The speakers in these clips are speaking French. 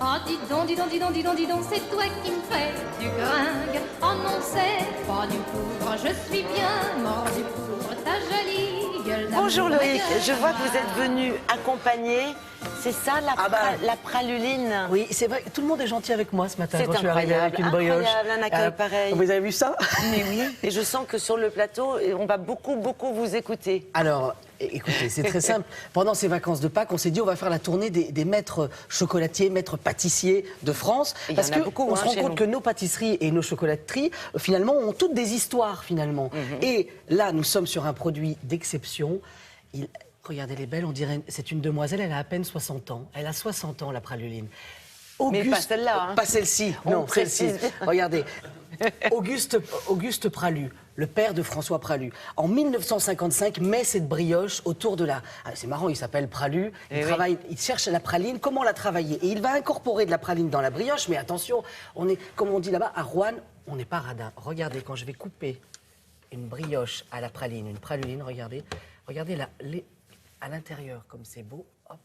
Oh, dis donc, dis donc, dis donc, dis donc, dis donc, c'est toi qui me fais du gringue. Oh non, c'est pas du poivre, je suis bien mort du poivre, ta jolie gueule d'amour. Bonjour ma Loïc, gueule je vois que vous êtes d'amour. venu accompagner, c'est ça la praluline? Oui, c'est vrai, tout le monde est gentil avec moi ce matin C'est quand je suis arrivé avec une brioche. incroyable, un accueil pareil. Vous avez vu ça? Mais oui, et je sens que sur le plateau, on va beaucoup vous écouter. Alors, écoutez, c'est très simple. Pendant ces vacances de Pâques, on s'est dit on va faire la tournée des maîtres chocolatiers, maîtres pâtissiers de France. Et il y Parce en a qu'on beaucoup, se hein, rend chez compte nous. que nos pâtisseries et nos chocolateries, finalement, ont toutes des histoires, finalement. Et là, nous sommes sur un produit d'exception. Regardez, elle est belle, on dirait, c'est une demoiselle, elle a à peine 60 ans. Elle a 60 ans, la praluline. Mais pas celle-là, hein. Pas celle-ci, On non, celle-ci. précise. Regardez, Auguste Pralu, le père de François Pralu, en 1955 met cette brioche autour de la... Ah, c'est marrant, il s'appelle Pralu, il cherche la praline, comment la travailler. Et il va incorporer de la praline dans la brioche, mais attention, on est, comme on dit là-bas, à Rouen, on n'est pas radin. Regardez, quand je vais couper une brioche à la praline, une praluline, regardez à l'intérieur, comme c'est beau, hop.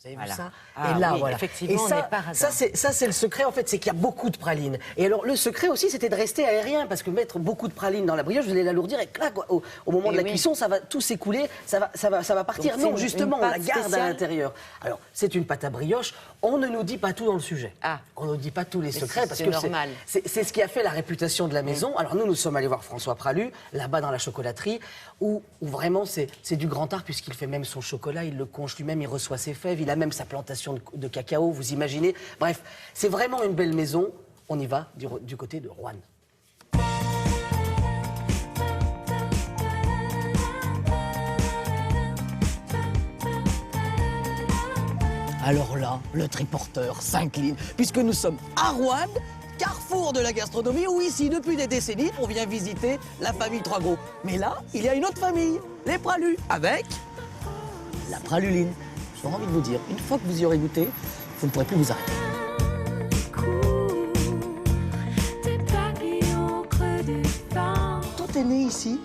Vous avez vu ça? Ah et là, oui, voilà. effectivement, et on ça, n'est pas radin. ça, c'est le secret, en fait, c'est qu'il y a beaucoup de pralines. Et alors, le secret aussi, c'était de rester aérien, parce que mettre beaucoup de pralines dans la brioche, vous allez l'alourdir, et clac, au moment de la cuisson, ça va tout s'écouler, ça va partir. Donc, Non, c'est justement, une on la pâte garde à spéciale. l'intérieur. Alors, c'est une pâte à brioche. On ne nous dit pas tout dans le sujet. Ah. On ne nous dit pas tous les secrets, parce c'est que normal. c'est ce qui a fait la réputation de la maison. Alors, nous sommes allés voir François Pralu, là-bas dans la chocolaterie, où vraiment, c'est du grand art, puisqu'il fait même son chocolat, il le conche lui-même, il reçoit ses fèves, il a même sa plantation de cacao, vous imaginez. Bref, c'est vraiment une belle maison. On y va du côté de Rouen. Alors là, le triporteur s'incline, puisque nous sommes à Rouen, carrefour de la gastronomie, où ici, depuis des décennies, on vient visiter la famille Trois Gros. Mais là, il y a une autre famille, les Pralus, avec la praluline. J'ai envie de vous dire, une fois que vous y aurez goûté, vous ne pourrez plus vous arrêter. Tout est né ici.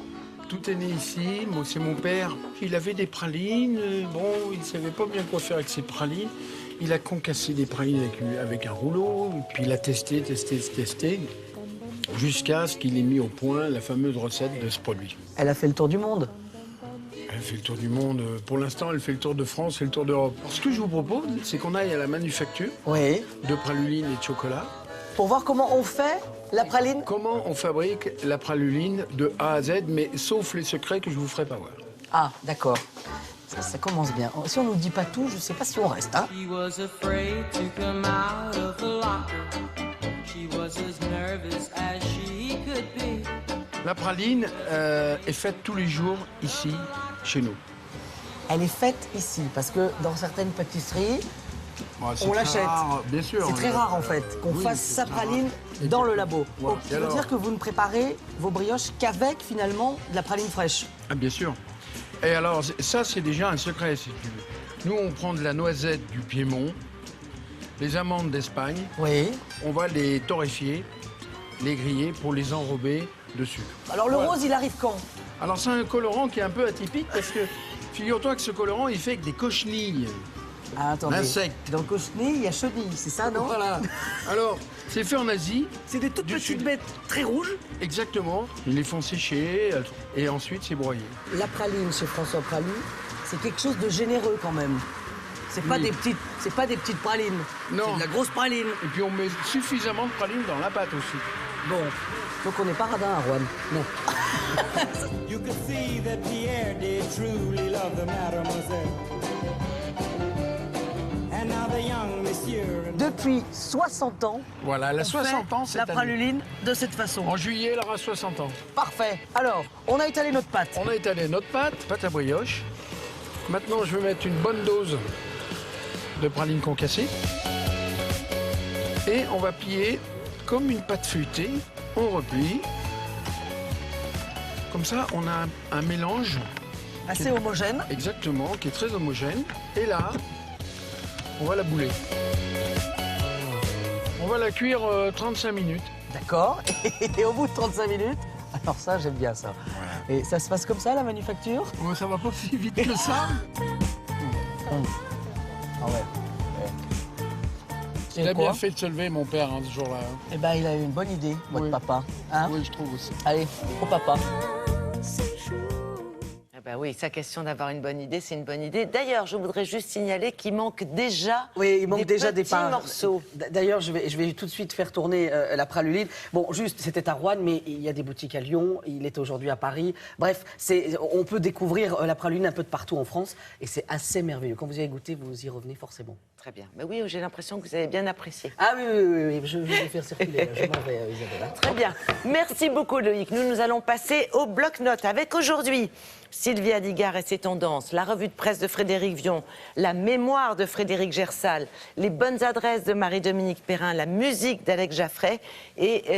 Tout est né ici, moi c'est mon père. Il avait des pralines, bon, il ne savait pas bien quoi faire avec ses pralines. Il a concassé des pralines avec un rouleau, puis il a testé, jusqu'à ce qu'il ait mis au point la fameuse recette de ce produit. Elle a fait le tour du monde. Elle fait le tour du monde. Pour l'instant, elle fait le tour de France et le tour d'Europe. Ce que je vous propose, c'est qu'on aille à la manufacture Oui. de praluline et de chocolat. Pour voir comment on fait la praline. Comment on fabrique la praluline de A à Z, mais sauf les secrets que je vous ferai pas voir. Ah, d'accord. Ça commence bien. Si on ne nous dit pas tout, je ne sais pas si on reste. Hein. She was afraid to come out of the locker. She was as nervous as she could be. La praline est faite tous les jours ici, chez nous. Elle est faite ici, parce que dans certaines pâtisseries, Bon, c'est on très l'achète. rare, bien sûr. C'est très rare en fait qu'on Oui, fasse c'est sa très praline rare. dans le labo. Voilà. Donc, Et ça veut alors dire que vous ne préparez vos brioches qu'avec finalement de la praline fraîche. Ah, bien sûr. Et alors, ça, c'est déjà un secret, si tu veux. Nous, on prend de la noisette du Piémont, les amandes d'Espagne, Oui. on va les torréfier, les griller pour les enrober de sucre. Alors le Voilà. rose, il arrive quand? Alors, c'est un colorant qui est un peu atypique parce que, figure-toi que ce colorant, il fait avec des cochenilles. Ah, attendez. L'insecte. Dans le cochenille, il y a chenille, c'est ça, non? Voilà. Alors, c'est fait en Asie. C'est des toutes Du petites sud. bêtes très rouges. Exactement. Ils les font sécher et ensuite c'est broyé. La praline chez François Pralu, c'est quelque chose de généreux quand même. C'est pas Oui. c'est pas des petites pralines. Non. C'est de la grosse praline. Et puis on met suffisamment de praline dans la pâte aussi. Bon, donc on n'est pas radin à Rouen. Non. You could see that Pierre did truly love the mademoiselle. And now the young monsieur. Depuis 60 ans, Voilà, elle a on 60 fait ans cette la année. praluline de cette façon. En juillet, elle aura 60 ans. Parfait. Alors, on a étalé notre pâte. On a étalé notre pâte à brioche. Maintenant, je vais mettre une bonne dose de praline concassée. Et on va plier comme une pâte feuilletée. On replie. Comme ça, on a un mélange Assez homogène. exactement, qui est très homogène. Et là, on va la bouler. On va la cuire 35 minutes. D'accord. Et au bout de 35 minutes, alors ça, j'aime bien ça. Et ça se passe comme ça, la manufacture? Oh, ça va pas si vite que ça. Ah ouais. Il a quoi bien fait de se lever, mon père, hein, ce jour-là. hein. Eh ben, il a eu une bonne idée, votre Oui. papa. Hein Oui, je trouve aussi. Allez, au papa. Ah bah oui, sa question d'avoir une bonne idée, c'est une bonne idée. D'ailleurs, je voudrais juste signaler qu'il manque déjà Oui, il manque déjà des petits parts. morceaux. D'ailleurs, je vais tout de suite faire tourner la praluline. Bon, juste, c'était à Rouen, mais il y a des boutiques à Lyon. Il est aujourd'hui à Paris. Bref, on peut découvrir la praluline un peu de partout en France, et c'est assez merveilleux. Quand vous y avez goûté, vous y revenez forcément. Très bien. Mais oui, j'ai l'impression que vous avez bien apprécié. Ah oui, je vais faire circuler. Je m'en vais, Isabelle. Très bien. Merci beaucoup, Loïc. Nous allons passer au bloc-notes avec aujourd'hui Sylvia Digard et ses tendances, la revue de presse de Frédéric Vion, la mémoire de Frédéric Gersal, les bonnes adresses de Marie-Dominique Perrin, la musique d'Alex Jaffray et